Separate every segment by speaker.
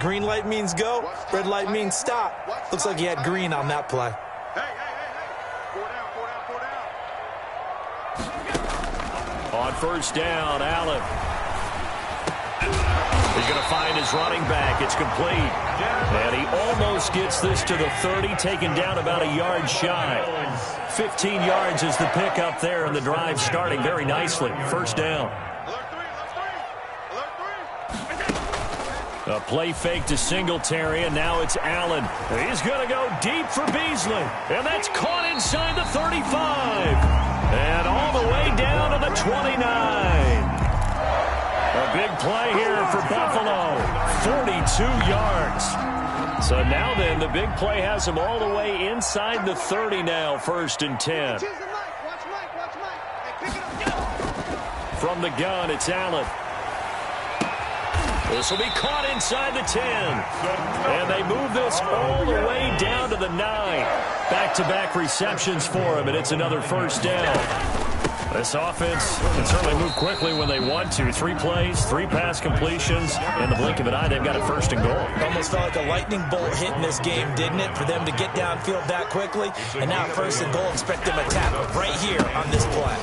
Speaker 1: Green light means go, red light means stop. Looks like he had green on that play.
Speaker 2: On first down, Allen. He's going to find his running back. It's complete. And he almost gets this to the 30, taken down about a yard shy. 15 yards is the pickup there, and the drive starting very nicely. First down. A play fake to Singletary, and now it's Allen. He's going to go deep for Beasley, and that's caught inside the 35. And all the way down to the 29. A big play here for Buffalo. 42 yards. So now then, the big play has him all the way inside the 30 now, first and 10. From the gun, it's Allen. This will be caught inside the 10. And they move this all the way down to the 9. Back-to-back receptions for him, and it's another first down. This offense can certainly move quickly when they want to. 3 plays, 3 pass completions. In the blink of an eye, they've got it first and goal.
Speaker 1: Almost felt like a lightning bolt hit in this game, didn't it? For them to get downfield that quickly. And now first and goal, expect them to tap right here on this play.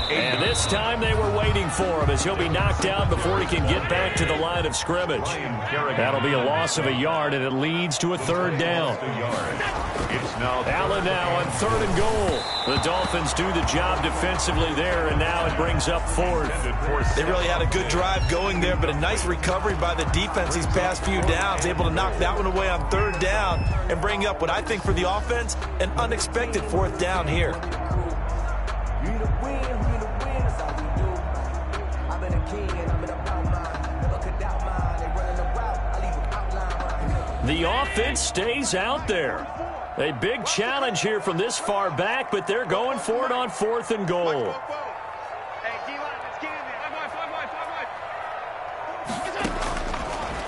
Speaker 2: And this time they were waiting for him as he'll be knocked out before he can get back to the line of scrimmage. That'll be a loss of a yard, and it leads to a third down. Allen now on third and goal. The Dolphins do the job defensively there, and now it brings up fourth.
Speaker 1: They really had a good drive going there, but a nice recovery by the defense these past few downs, able to knock that one away on third down and bring up what I think for the offense, an unexpected fourth down here.
Speaker 2: The offense stays out there. A big challenge here from this far back, but they're going for it on fourth and goal.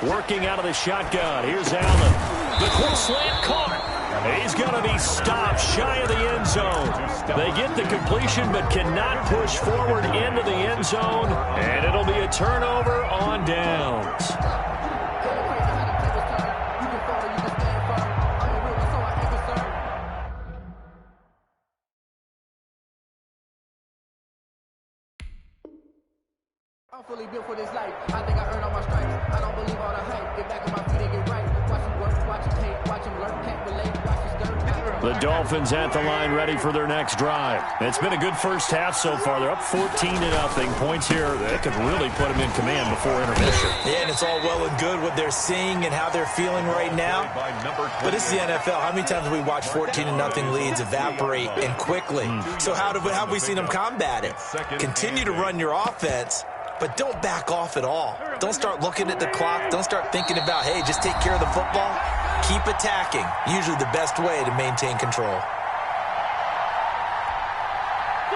Speaker 2: Working out of the shotgun. Here's Allen. The quick slant caught. He's going to be stopped shy of the end zone. They get the completion but cannot push forward into the end zone, and it'll be a turnover on downs.
Speaker 3: I'm fully built for this life. I think I earned all my stripes. I don't believe all the hype. Get back on my feet and get right. Watch him work, watch him hate, watch him learn, can't relate, watch his dirt.
Speaker 2: The Dolphins at the line ready for their next drive. It's been a good first half so far. They're up 14-0. Points here that could really put them in command before intermission.
Speaker 1: Yeah, and it's all well and good what they're seeing and how they're feeling right now. But this is the NFL. How many times have we watched 14-0 leads evaporate and quickly? So how have we seen them combat it? Continue to run your offense, but don't back off at all. Don't start looking at the clock. Don't start thinking about, hey, just take care of the football. Keep attacking. Usually the best way to maintain control.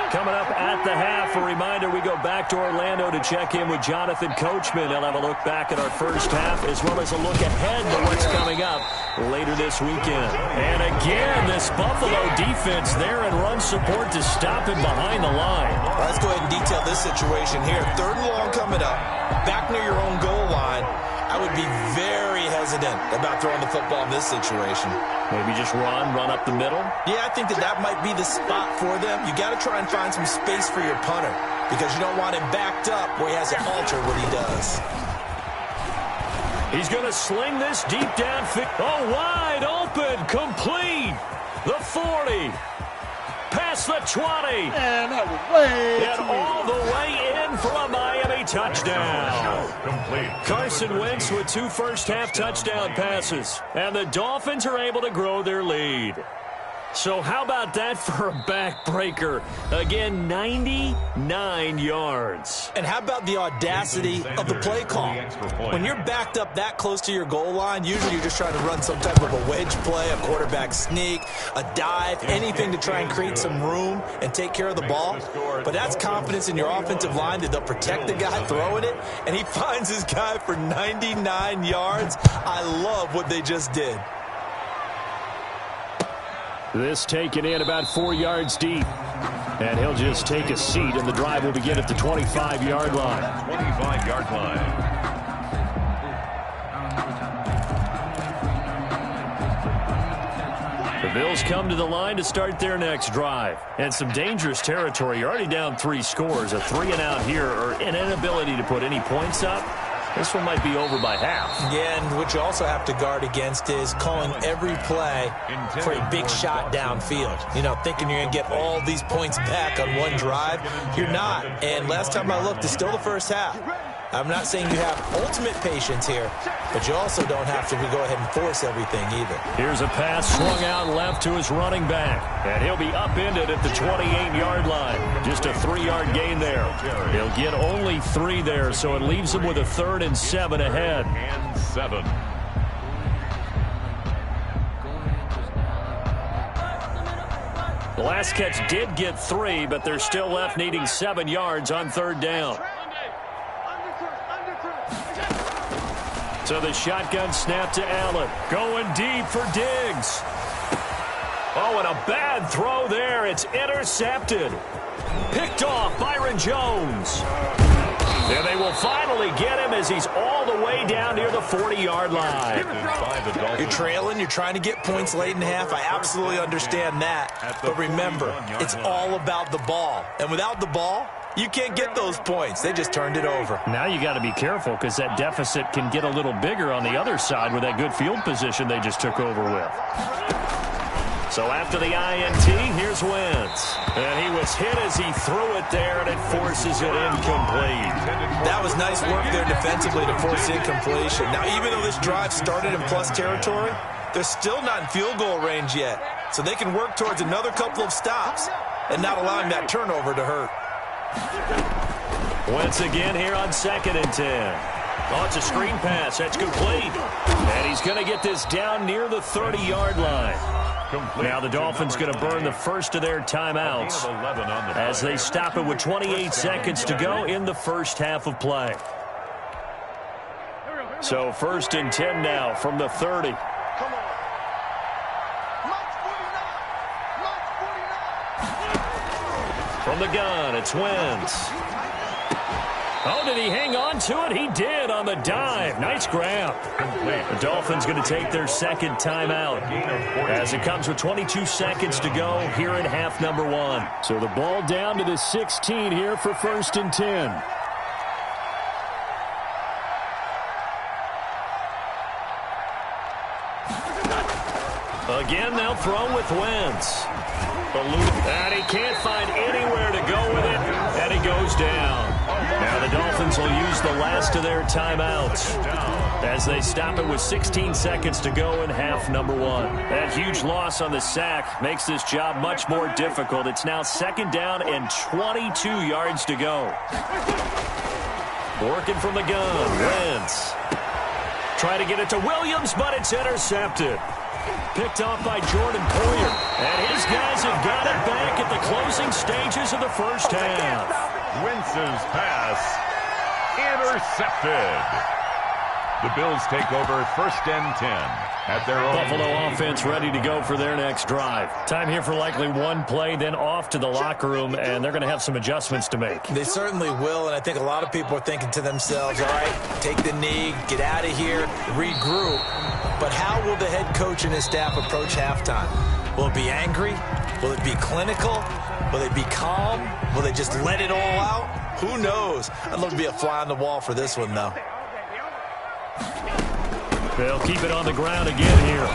Speaker 2: Coming up at the half, a reminder, we go back to Orlando to check in with Jonathan Coachman. He'll have a look back at our first half as well as a look ahead to what's coming up later this weekend. And again, this Buffalo defense there and run support to stop him behind the line.
Speaker 1: Let's go ahead and detail this situation here. Third and long coming up, back near your own goal line. I would be very hesitant about throwing the football in this situation.
Speaker 2: Maybe just run up the middle?
Speaker 1: Yeah, I think that might be the spot for them. You got to try and find some space for your punter because you don't want him backed up where he has to alter what he does.
Speaker 2: He's going to sling this deep downfield. Oh, wide open, complete. The 40. Past the 20.
Speaker 4: And that was way
Speaker 2: and all the way in for a Miami touchdown. Carson Wentz with 2 first-half touchdown passes. And the Dolphins are able to grow their lead. So how about that for a backbreaker? Again, 99 yards.
Speaker 1: And how about the audacity of the play call? When you're backed up that close to your goal line, usually you're just trying to run some type of a wedge play, a quarterback sneak, a dive, anything to try and create some room and take care of the ball. But that's confidence in your offensive line that they'll protect the guy throwing it, and he finds his guy for 99 yards. I love what they just did.
Speaker 2: This taken in about 4 yards deep. And he'll just take a seat, and the drive will begin at the 25-yard line.
Speaker 5: 25-yard line.
Speaker 2: The Bills come to the line to start their next drive. And some dangerous territory. You're already down 3 scores. A 3-and-out here or an inability to put any points up. This one might be over by half.
Speaker 1: Yeah, and what you also have to guard against is calling every play for a big shot downfield. You know, thinking you're going to get all these points back on one drive. You're not. And last time I looked, it's still the first half. I'm not saying you have ultimate patience here, but you also don't have to go ahead and force everything either.
Speaker 2: Here's a pass swung out left to his running back, and he'll be upended at the 28-yard line. Just a 3-yard gain there. He'll get only 3 there, so it leaves him with a 3rd and 7 ahead.
Speaker 5: And 7.
Speaker 2: The last catch did get 3, but they're still left needing 7 yards on 3rd down. So the shotgun snap to Allen. Going deep for Diggs. Oh, and a bad throw there. It's intercepted. Picked off Byron Jones. And they will finally get him as he's all the way down near the 40-yard line.
Speaker 1: You're trailing. You're trying to get points late in half. I absolutely understand that. But remember, it's all about the ball. And without the ball, you can't get those points. They just turned it over.
Speaker 2: Now you got to be careful because that deficit can get a little bigger on the other side with that good field position they just took over with. So after the INT, here's Wentz. And he was hit as he threw it there, and it forces it incomplete.
Speaker 1: That was nice work there defensively to force incompletion. Now, even though this drive started in plus territory, they're still not in field goal range yet. So they can work towards another couple of stops and not allowing that turnover to hurt.
Speaker 2: Once again here on 2nd and 10. Oh, it's a screen pass. That's complete. And he's going to get this down near the 30-yard line. Now the Dolphins going to burn the first of their timeouts as they stop it with 28 seconds to go in the first half of play. So 1st and 10 now from the 30. From the gun, it's Wentz. Oh, did he hang on to it? He did on the dive. Nice grab. The Dolphins going to take their 2nd timeout as it comes with 22 seconds to go here in half number 1. So the ball down to the 16 here for 1st and 10. Again, they'll throw with Wentz. And he can't find anywhere to go with it, and he goes down. Now the Dolphins will use the last of their timeouts as they stop it with 16 seconds to go in half number 1. That huge loss on the sack makes this job much more difficult. It's now 2nd down and 22 yards to go. Working from the gun, Wentz. Try to get it to Williams, but it's intercepted. Picked off by Jordan Poyer. And his guys have got it back at the closing stages of the first half.
Speaker 5: Wentz's pass intercepted. The Bills take over 1st and 10 at their own.
Speaker 2: Buffalo offense ready to go for their next drive. Time here for likely one play, then off to the locker room, and they're going to have some adjustments to make.
Speaker 1: They certainly will, and I think a lot of people are thinking to themselves, all right, take the knee, get out of here, regroup. But how will the head coach and his staff approach halftime? Will it be angry? Will it be clinical? Will they be calm? Will they just let it all out? Who knows? I'd love to be a fly on the wall for this one, though.
Speaker 2: They'll keep it on the ground again here.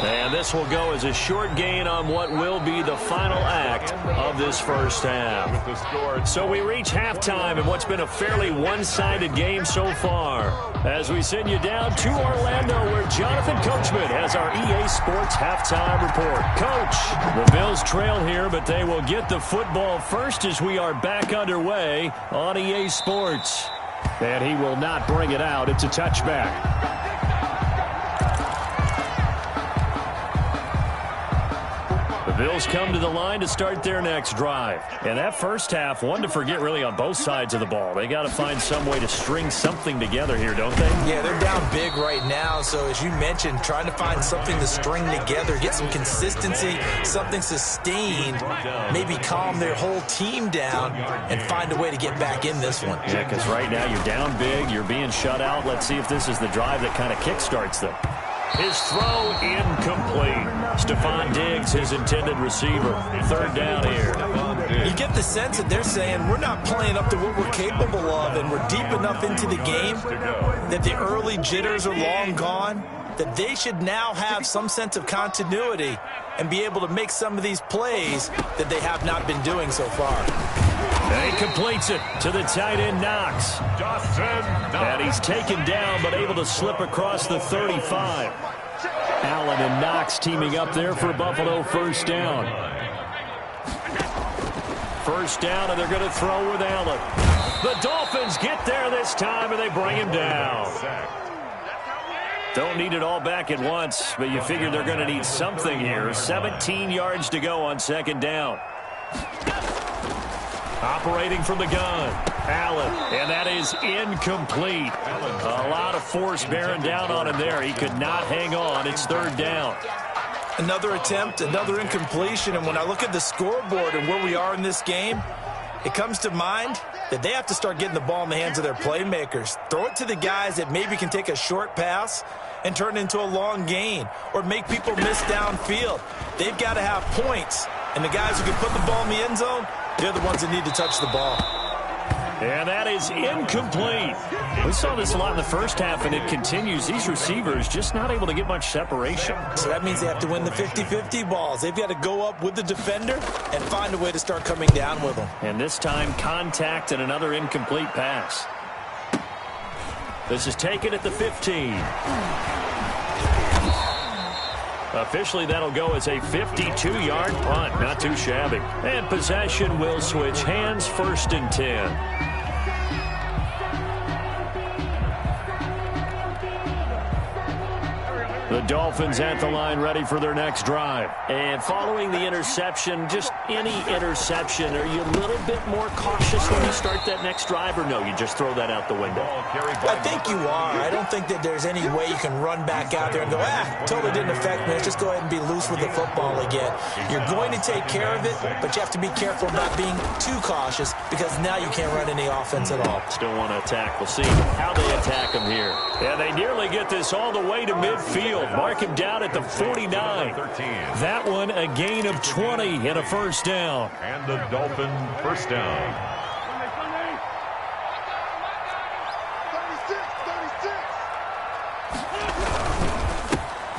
Speaker 2: And this will go as a short gain on what will be the final act of this first half. So we reach halftime in what's been a fairly one-sided game so far. As we send you down to Orlando, where Jonathan Coachman has our EA Sports halftime report. Coach, the Bills trail here, but they will get the football first as we are back underway on EA Sports. And he will not bring it out. It's a touchback. The Bills come to the line to start their next drive. And that first half, one to forget really on both sides of the ball. They got to find some way to string something together here, don't they?
Speaker 1: Yeah, they're down big right now. So as you mentioned, trying to find something to string together, get some consistency, something sustained, maybe calm their whole team down and find a way to get back in this one.
Speaker 2: Yeah, because right now you're down big, you're being shut out. Let's see if this is the drive that kind of kickstarts them. His throw incomplete. Stephon Diggs, his intended receiver. Third down here.
Speaker 1: You get the sense that they're saying we're not playing up to what we're capable of, and we're deep enough into the game that the early jitters are long gone, that they should now have some sense of continuity and be able to make some of these plays that they have not been doing so far.
Speaker 2: And he completes it to the tight end, Knox. And he's taken down but able to slip across the 35. Allen and Knox teaming up there for Buffalo first down. First down, and they're going to throw with Allen. The Dolphins get there this time, and they bring him down. Don't need it all back at once, but you figure they're going to need something here. 17 yards to go on second down. Operating from the gun, Allen, and that is incomplete. A lot of force bearing down on him there. He could not hang on. It's third down.
Speaker 1: Another attempt, another incompletion, and when I look at the scoreboard and where we are in this game, it comes to mind that they have to start getting the ball in the hands of their playmakers. Throw it to the guys that maybe can take a short pass and turn it into a long gain or make people miss downfield. They've got to have points, and the guys who can put the ball in the end zone, they're the ones that need to touch the ball.
Speaker 2: And that is incomplete. We saw this a lot in the first half, and it continues. These receivers just not able to get much separation.
Speaker 1: So that means they have to win the 50-50 balls. They've got to go up with the defender and find a way to start coming down with them.
Speaker 2: And this time, contact and another incomplete pass. This is taken at the 15. Officially, that'll go as a 52-yard punt. Not too shabby. And possession will switch hands, first and 10. The Dolphins at the line ready for their next drive. And following the interception, just any interception, are you a little bit more cautious when you start that next drive, or no, you just throw that out the window?
Speaker 1: I think you are. I don't think that there's any way you can run back out there and go, totally didn't affect me. Let's just go ahead and be loose with the football again. You're going to take care of it, but you have to be careful about being too cautious because now you can't run any offense at all.
Speaker 2: Still want to attack. We'll see how they attack him here. Yeah, they nearly get this all the way to midfield. Mark him down at the 49. That one a gain of 20 and a first down.
Speaker 5: And the Dolphin first down.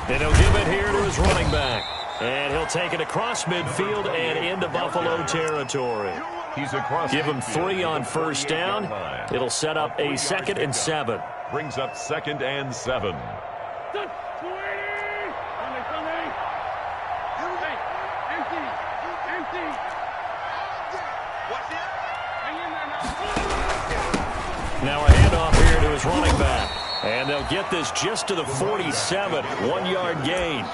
Speaker 2: And he'll give it here to his running back. And he'll take it across midfield and into Buffalo territory.
Speaker 5: He's across.
Speaker 2: Give him 3 on first down. It'll set up a 2nd and 7.
Speaker 5: Brings up 2nd and 7. Now a handoff here to his running back. And they'll get this just to the 47. 1-yard gain.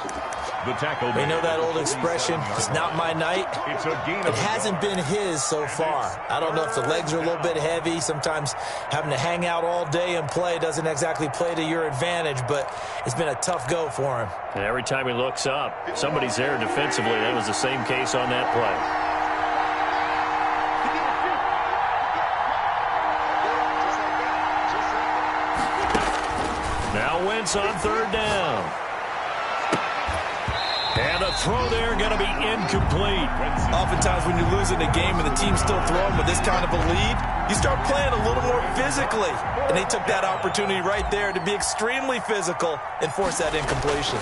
Speaker 5: The tackle.
Speaker 1: We know that old expression, it's not my night.
Speaker 5: It's a gain.
Speaker 1: It hasn't been his so far. I don't know if the legs are a little bit heavy. Sometimes having to hang out all day and play doesn't exactly play to your advantage, but it's been a tough go for him.
Speaker 2: And every time he looks up, somebody's there defensively. That was the same case on that play. Now Wentz on third down. And a throw there going to be incomplete.
Speaker 1: Oftentimes when you're losing a game and the team's still throwing with this kind of a lead, you start playing a little more physically. And they took that opportunity right there to be extremely physical and force that incompletion.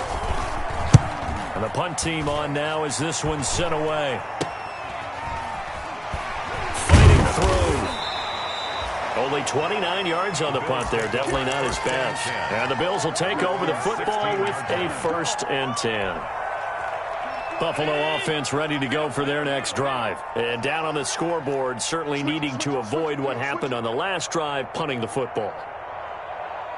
Speaker 2: And the punt team on now as this one's sent away. Fighting through. Only 29 yards on the punt there. Definitely not his best. And the Bills will take over the football with a 1st and 10. Buffalo offense ready to go for their next drive. And down on the scoreboard, certainly needing to avoid what happened on the last drive, punting the football.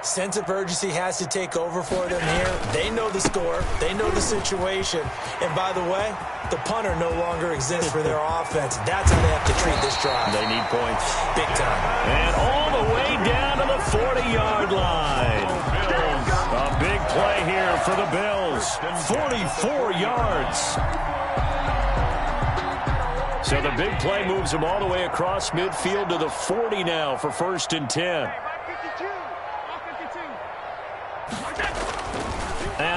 Speaker 1: Sense of urgency has to take over for them here. They know the score. They know the situation. And by the way, the punter no longer exists for their offense. That's how they have to treat this drive.
Speaker 2: They need points.
Speaker 1: Big time.
Speaker 2: And all the way down to the 40-yard line. A big play here for the Bills. 44 yards. So the big play moves them all the way across midfield to the 40 now for 1st and 10. And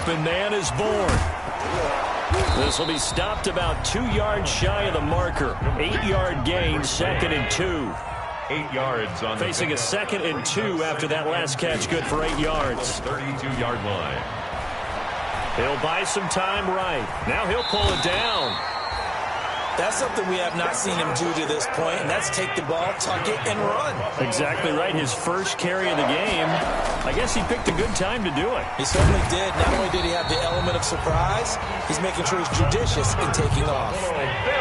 Speaker 2: open man is born. This will be stopped about 2 yards shy of the marker. 8-yard gain, 2nd and 2.
Speaker 5: 8 yards on
Speaker 2: facing a 2nd and 2 after that last catch, good for 8 yards.
Speaker 5: 32-yard line.
Speaker 2: He'll buy some time right. Now he'll pull it down.
Speaker 1: That's something we have not seen him do to this point, and that's take the ball, tuck it, and run.
Speaker 2: Exactly right. His first carry of the game. I guess he picked a good time to do it.
Speaker 1: He certainly did. Not only did he have the element of surprise, he's making sure he's judicious in taking off.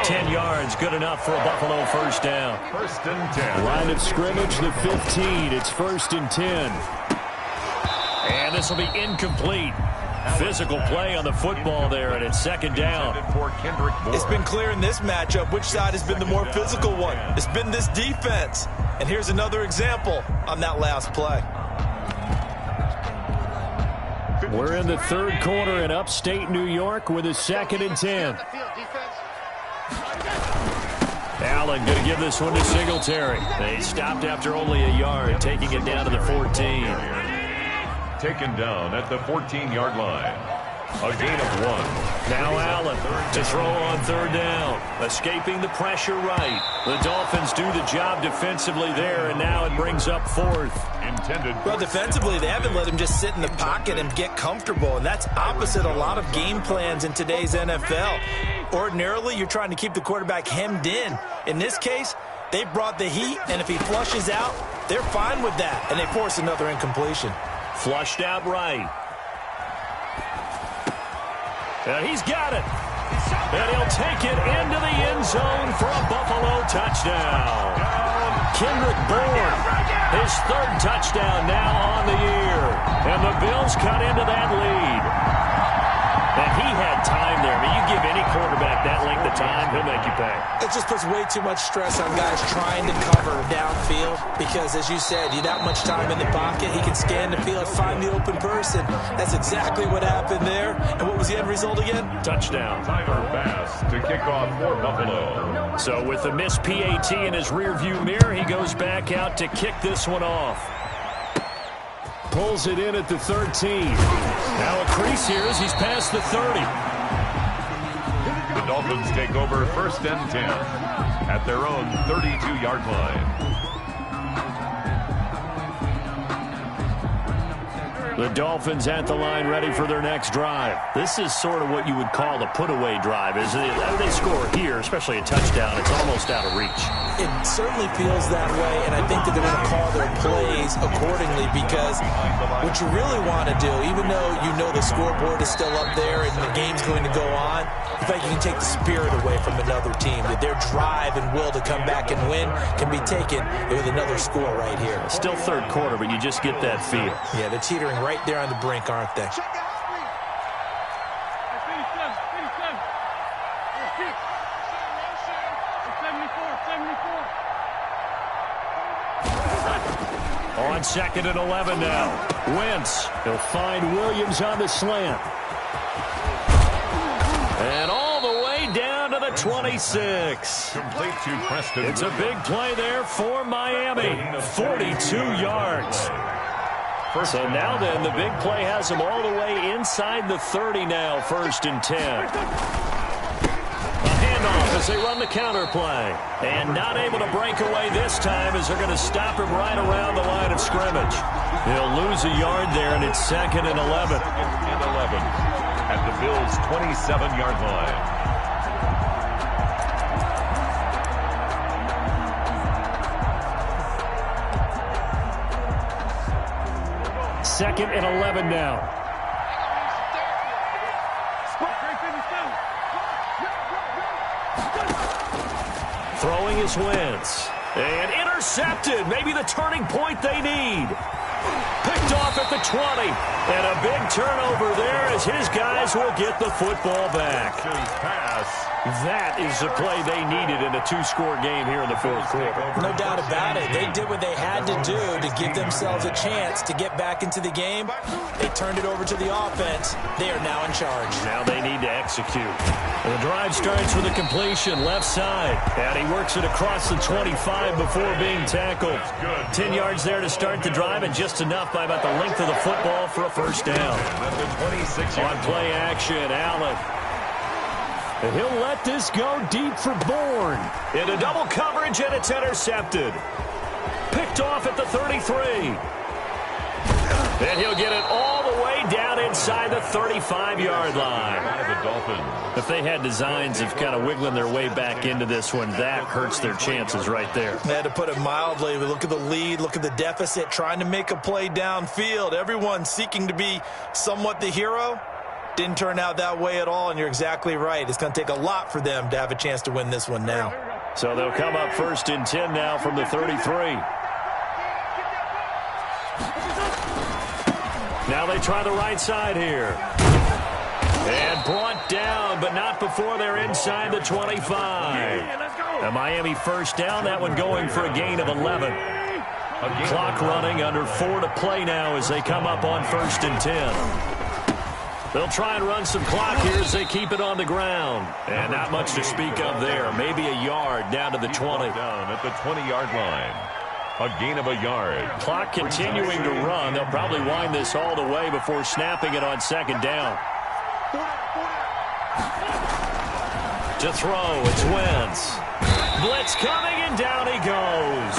Speaker 2: 10 yards, good enough for a Buffalo first down.
Speaker 5: 1st and 10.
Speaker 2: Line of scrimmage, the 15. It's 1st and 10. And this will be incomplete. Physical play on the football there, and it's 2nd down.
Speaker 1: It's been clear in this matchup which side has been the more physical one. It's been this defense. And here's another example on that last play.
Speaker 2: We're in the 3rd quarter in upstate New York with a 2nd and 10. Allen going to give this one to Singletary. They stopped after only a yard, taking it down to the 14.
Speaker 5: Taken down at the 14-yard line. A gain of 1.
Speaker 2: Now Allen to throw on 3rd down. Escaping the pressure right. The Dolphins do the job defensively there, and now it brings up 4th.
Speaker 5: Intended.
Speaker 1: Well, defensively, they haven't let him just sit in the pocket and get comfortable, and that's opposite a lot of game plans in today's NFL. Ordinarily, you're trying to keep the quarterback hemmed in. In this case, they brought the heat, and if he flushes out, they're fine with that, and they force another incompletion.
Speaker 2: Flushed out right. And he's got it. And he'll take it into the end zone for a Buffalo touchdown. Kingbuck241's, his 3rd touchdown now on the year. And the Bills cut into that lead. And he had time there. I mean, you give any quarterback that length of time, he'll make you pay.
Speaker 1: It just puts way too much stress on guys trying to cover downfield because, as you said, you that much time in the pocket, he can scan the field, find the open person. That's exactly what happened there. And what was the end result again?
Speaker 2: Touchdown.
Speaker 5: Tyler Bass to kick off for Buffalo.
Speaker 2: So with the missed PAT in his rearview mirror, he goes back out to kick this one off. Pulls it in at the 13. Now a crease here as he's past the 30.
Speaker 5: The Dolphins take over 1st and 10 at their own 32-yard line.
Speaker 2: The Dolphins at the line ready for their next drive. This is sort of what you would call a put-away drive. As they score here, especially a touchdown, it's almost out of reach.
Speaker 1: It certainly feels that way, and I think that they're going to call their plays accordingly because what you really want to do, even though you know the scoreboard is still up there and the game's going to go on, in fact, you can take the spirit away from another team, that their drive and will to come back and win can be taken with another score right here.
Speaker 2: Still 3rd quarter, but you just get that feel.
Speaker 1: Yeah, they're teetering right there on the brink, aren't they?
Speaker 2: On 2nd and 11 now. Wentz. He'll find Williams on the slant. And all the way down to the 26.
Speaker 5: Complete to Preston.
Speaker 2: It's a big play there for Miami. 42 yards. So now then, the big play has them all the way inside the 30 now, 1st and 10. Handoff as they run the counter play. And not able to break away this time as they're going to stop him right around the line of scrimmage. He'll lose a yard there, and it's 2nd and 11.
Speaker 5: 2nd and 11 at the Bills' 27-yard line.
Speaker 2: Second and 11 now. Throwing his Wentz. And intercepted. Maybe the turning point they need. Picked off at the 20. And a big turnover there as his guys will get the football back.
Speaker 5: Pass.
Speaker 2: That is the play they needed in a two-score game here in the fourth quarter.
Speaker 1: No doubt about it. They did what they had to do to give themselves a chance to get back into the game. They turned it over to the offense. They are now in charge.
Speaker 2: Now they need to execute. The drive starts with a completion left side. And he works it across the 25 before being tackled. 10 yards there to start the drive, and just enough by about the length of the football for a first down. On play action, Allen. And he'll let this go deep for Bourne. Into double coverage, and it's intercepted. Picked off at the 33. And he'll get it all the way down inside the 35-yard line. If they had designs of kind of wiggling their way back into this one, that hurts their chances right there.
Speaker 1: They had to put it mildly. Look at the lead. Look at the deficit. Trying to make a play downfield. Everyone seeking to be somewhat the hero. Didn't turn out that way at all, and you're exactly right. It's going to take a lot for them to have a chance to win this one now.
Speaker 2: So they'll come up 1st and 10 now from the 33. Now they try the right side here. And brought down, but not before they're inside the 25. A Miami first down, that one going for a gain of 11. Clock running, under 4 to play now as they come up on 1st and 10. They'll try and run some clock here as they keep it on the ground. And not much to speak of there. Maybe a yard down to the 20.
Speaker 5: Down at the 20-yard line. A gain of a yard.
Speaker 2: Clock continuing to run. They'll probably wind this all the way before snapping it on 2nd down. To throw, it's Wentz. Blitz coming, and down he goes.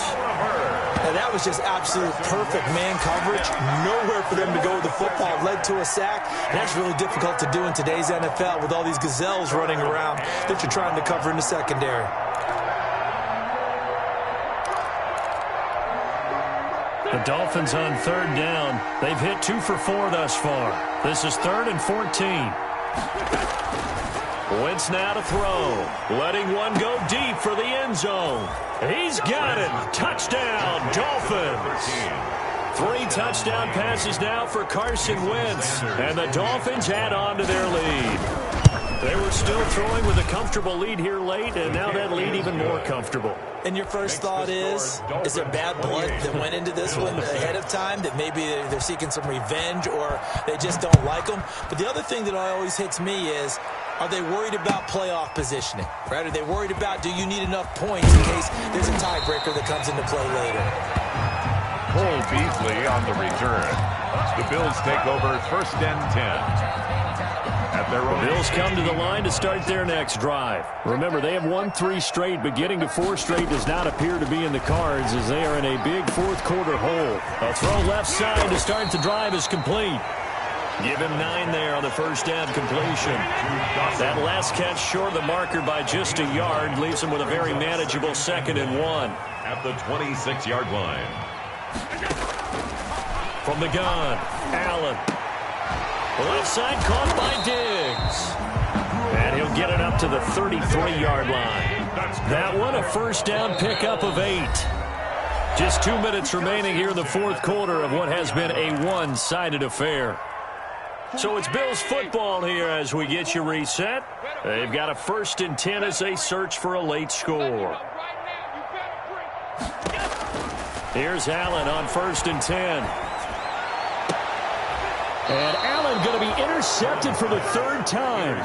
Speaker 1: Now that was just absolute perfect man coverage. Nowhere for them to go with the football. Led to a sack. And that's really difficult to do in today's NFL with all these gazelles running around that you're trying to cover in the secondary.
Speaker 2: The Dolphins on 3rd down. They've hit 2 for 4 thus far. This is 3rd and 14. Wentz now to throw. Letting one go deep for the end zone. He's got it. Touchdown, Dolphins. 3 touchdown passes now for Carson Wentz. And the Dolphins add on to their lead. They were still throwing with a comfortable lead here late, and now that lead even more comfortable.
Speaker 1: And your first thought is there bad blood that went into this one ahead of time, that maybe they're seeking some revenge or they just don't like them? But the other thing that always hits me is, are they worried about playoff positioning? Right? Are they worried about, do you need enough points in case there's a tiebreaker that comes into play later?
Speaker 5: Cole Beasley on the return. The Bills take over 1st and 10.
Speaker 2: The Bills come to the line to start their next drive. Remember, they have won 3 straight, but getting to 4 straight does not appear to be in the cards as they are in a big fourth quarter hole. A throw left side to start the drive is complete. Give him 9 there on the first down completion. That last catch short of the marker by just a yard leaves him with a very manageable 2nd and 1.
Speaker 5: At the 26-yard line.
Speaker 2: From the gun, Allen. Left side caught by Diggs. And he'll get it up to the 33-yard line. That one, a first down pickup of 8. Just 2 minutes remaining here in the fourth quarter of what has been a one-sided affair. So it's Bills football here as we get you reset. They've got a 1st and 10 as they search for a late score. Here's Allen on 1st and 10. And Allen going to be intercepted for the 3rd time.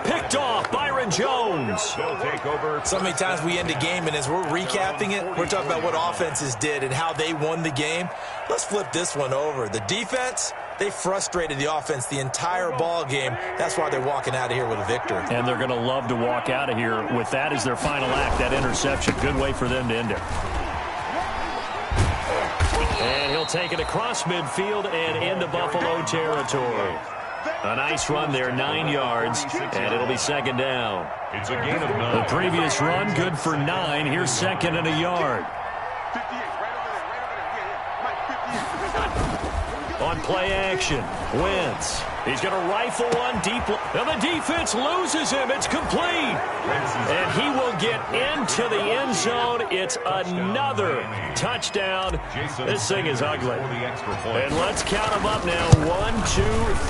Speaker 2: Picked off, Byron Jones.
Speaker 1: So many times we end a game, and as we're recapping it, we're talking about what offenses did and how they won the game. Let's flip this one over. The defense, they frustrated the offense the entire ball game. That's why they're walking out of here with a victory.
Speaker 2: And they're going to love to walk out of here with that as their final act, that interception. Good way for them to end it. And he'll take it across midfield and into Buffalo territory. A nice run there, 9 yards, and it'll be 2nd down.
Speaker 5: It's a gain of 9.
Speaker 2: The previous run, good for 9. Here's 2nd and a yard. On play action, Wentz. He's going to rifle one deep. And the defense loses him. It's complete. And he will get into the end zone. It's another touchdown. This thing is ugly. And let's count them up now. 1, 2,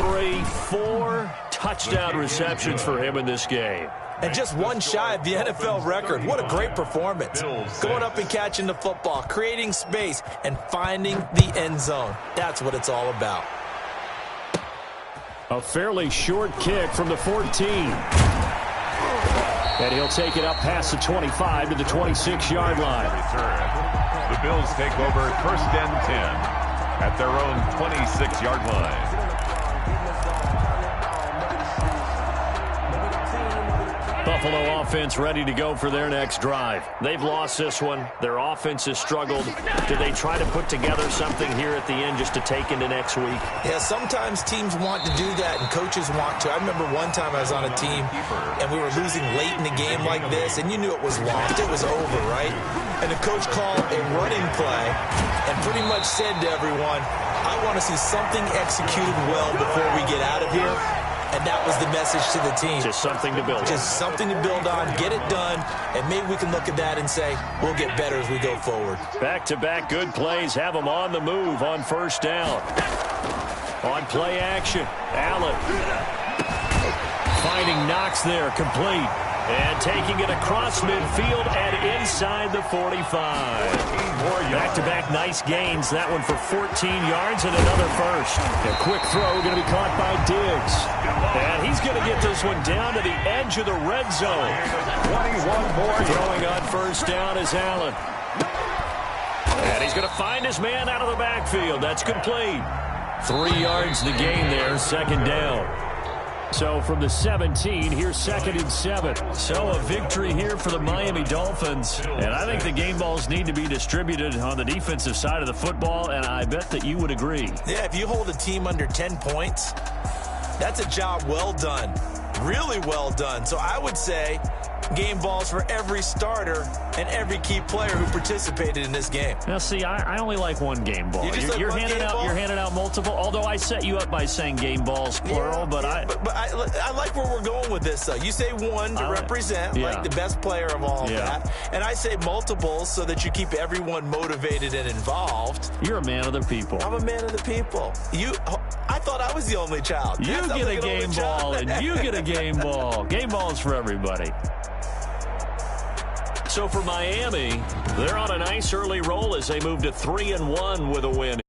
Speaker 2: 3, 4 touchdown receptions for him in this game.
Speaker 1: and just one shy of the NFL record. What a great performance. Going up and catching the football, creating space, and finding the end zone. That's what it's all about.
Speaker 2: A fairly short kick from the 14. And he'll take it up past the 25 to the 26-yard line.
Speaker 6: The Bills take over 1st and 10 at their own 26-yard line.
Speaker 2: Buffalo offense ready to go for their next drive. They've lost this one. Their offense has struggled. Do they try to put together something here at the end just to take into next week?
Speaker 1: Yeah, sometimes teams want to do that and coaches want to. I remember one time I was on a team and we were losing late in the game like this, and you knew it was lost. It was over, right? And the coach called a running play and pretty much said to everyone, I want to see something executed well before we get out of here. And that was the message to the team.
Speaker 2: Just something to build on.
Speaker 1: Just something to build on, get it done, and maybe we can look at that and say, we'll get better as we go forward.
Speaker 2: Back-to-back good plays have them on the move on 1st down. On play action, Allen. Finding Knox there, complete. And taking it across midfield and inside the 45. Back-to-back nice gains. That one for 14 yards and another first. A quick throw going to be caught by Diggs. And he's going to get this one down to the edge of the red zone.
Speaker 6: 21 more.
Speaker 2: Throwing on 1st down is Allen. And he's going to find his man out of the backfield. That's complete. 3 yards to gain there, 2nd down. So from the 17, here's 2nd and 7. So a victory here for the Miami Dolphins. And I think the game balls need to be distributed on the defensive side of the football, and I bet that you would agree.
Speaker 1: Yeah, if you hold a team under 10 points, that's a job well done. Really well done. So I would say game balls for every starter and every key player who participated in this game.
Speaker 2: Now, see, I only like one game ball. You're handing out multiple. Although I set you up by saying game balls plural, but
Speaker 1: I like where we're going with this. Though you say one to represent like the best player of all of that, and I say multiples so that you keep everyone motivated and involved.
Speaker 2: You're a man of the people.
Speaker 1: I'm a man of the people. I thought I was the only child.
Speaker 2: You get a game ball, and you get a game ball. Game balls for everybody. So for Miami, they're on a nice early roll as they move to 3-1 with a win.